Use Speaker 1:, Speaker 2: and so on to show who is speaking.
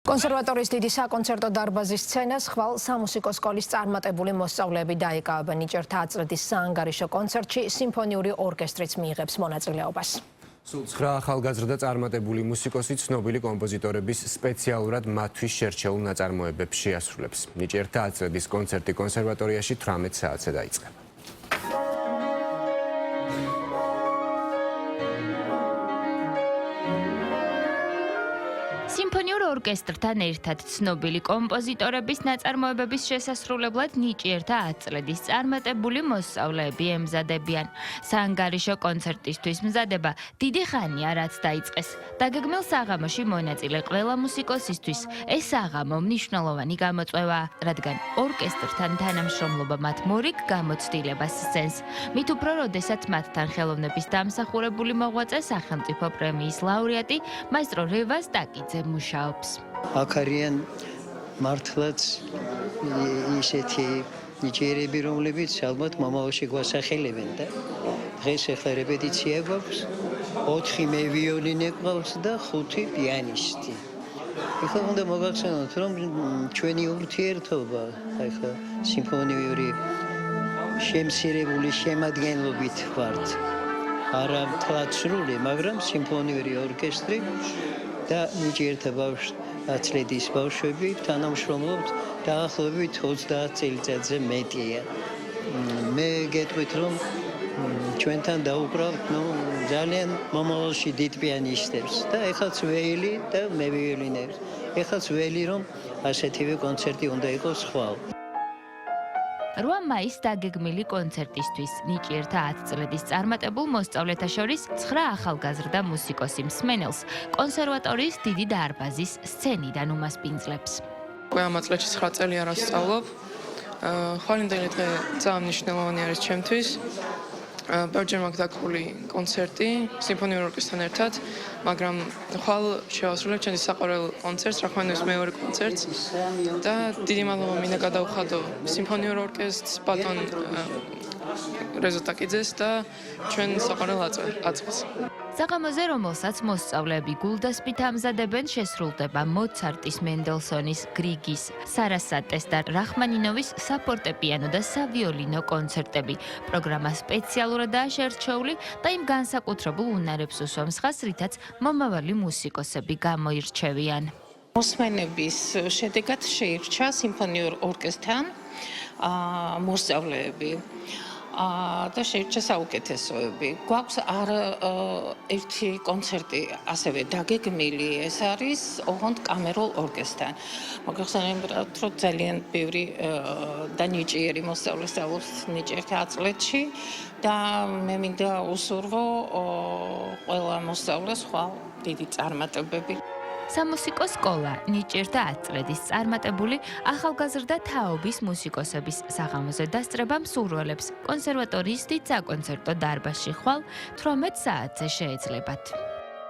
Speaker 1: კონსერვატორიის დიდი საკონცერტო დარბაზის სცენას ხვალ სამუსიკო სკოლის წარმატებული მოსწავლეები დაიკავებენ. ნიჭერთა აწლედის საანგარიშო კონცერტში სიმფონიური ორკესტრიც მიიღებს მონაწილეობას.
Speaker 2: სულ 9 ახალგაზრდა წარმატებული მუსიკოსი ცნობილი კომპოზიტორების სპეციალურად მათთვის შერჩეულ ნაწარმოებებს შეასრულებს. ნიჭერთა აწლედის კონცერტი კონსერვატორიაში 18 საათზე დაიწყება.
Speaker 3: სიმფონიურ ორკესტრთან ერთად ცნობილი კომპოზიტორების ნაწარმოებების შესასრულებლად ნიჭიერთა აწლედის წარმატებული მოსწავლეები ემზადებიან. საანგარიშო კონცერტისთვის მზადება დიდი ხანია, რაც დაიწყეს. დაგეგმილ საღამოში მონაწილე ყველა მუსიკოსისთვის ეს საღამო მნიშვნელოვანი გამოწვევაა, რადგან ორკესტრთან თანამშრომლობა მათ მორიგ გამოცდილებას სცემს. მით უფრო, როდესაც მათთან ხელოვნების დამსახურებული მოღვაწე სახელმწიფო პრემიის ლაურეატი მაესტრო რევაზ ტაკიძე მუშაობს.
Speaker 4: აქ არიან მართლაც ისეთი ნიჭიერები, რომლებიც ალბათ მომავალში გვასახელებენ და დღეს ახლა რეპეტიცია გვაქვს, 4 მე ვიოლინე გვყავს და 5 პიანისტი. ახლა უნდა მოგახსენოთ, რომ ჩვენი ურთიერთობა ახლა სიმფონიური შემსირებული შემადგენლობით ვართ. არა მთლად სრული, მაგრამ სიმფონიური ორკესტრი და ნიჭიერთა აწლედის ბავშვები თანამშრომლობთ დაახლოებით 30 წელიწადზე მეტია. მე გეტყვით, რომ ჩვენთან დაუკრავთ ძალიან მომავალში დიდ პიანისტებს და ეხლაც ვეილი და მე ვიოლინებს. ეხლაც ველი, რომ ასეთივე კონცერტი უნდა იყოს ხვალ.
Speaker 3: 8 მაისს დაგეგმილი კონცერტისთვის ნიჭიერთა 10 წლების წარმატებულ მოსწავლეთა შორის 9 ახალგაზრდა მუსიკოსი მსმენელს კონსერვატორიის დიდი დარბაზის სცენიდან უმასპინძლებს.
Speaker 5: ყველა წლებში 9 წელი არ ასწავლობ. ხვალინდელი დღე ძალიან მნიშვნელოვანი არის ჩემთვის. ბევრჯერ მაქვს დაგებული კონცერტი სიმფონიურ ორკესტრთან ერთად, მაგრამ ხვალ შევასრულებ ჩემს საყვარელ კონცერტს, რახმანინოვის მეორე კონცერტს და დიდი მადლობა მინდა გადაუხადო სიმფონიურ ორკესტრს, ბატონ რეზო ტაკიძეს და ჩვენ საყვარელ აწლს.
Speaker 3: საღამოზე, რომელსაც მოსწავლეები გულდასმით ამზადებენ, შესრულდება მოცარტის, მენდელსონის, გრიგის, სარასატეს და რახმანინოვის საფორტეპიანო და სავიოლინო კონცერტები. პროგრამა სპეციალურადაა შერჩეული და იმ განსაკუთრებულ უნარებს უსვამს ხაზს, რითაც მომავალი მუსიკოსები გამოირჩევიან.
Speaker 6: მოსმენების შედეგად შეირჩა სიმფონიურ ორკესტრთან მოსწავლეები. და შეირჩა საუკეთესოები. გვაქვს ერთი კონცერტი ასევე დაგეგმილი, ეს არის ოღონდ კამერულ ორკესტრთან. მოგეხსენებათ, რომ ძალიან ბევრი და ნიჭიერი მოსწავლე სწავლობს ნიჭიერთა აწლედში და მე მინდა უსურვო ყველა მოსწავლეს ხვალ დიდი წარმატებები.
Speaker 3: სამუსიკო სკოლა ნიჭიერთა 10 წლების წარმატებული ახალგაზრდა თაობის მუსიკოსების საღამოზე დასწრება მსურველებს კონსერვატორიის დიდ საკონცერტო დარბაზში ხვალ 18 საათზე შეეძლებათ.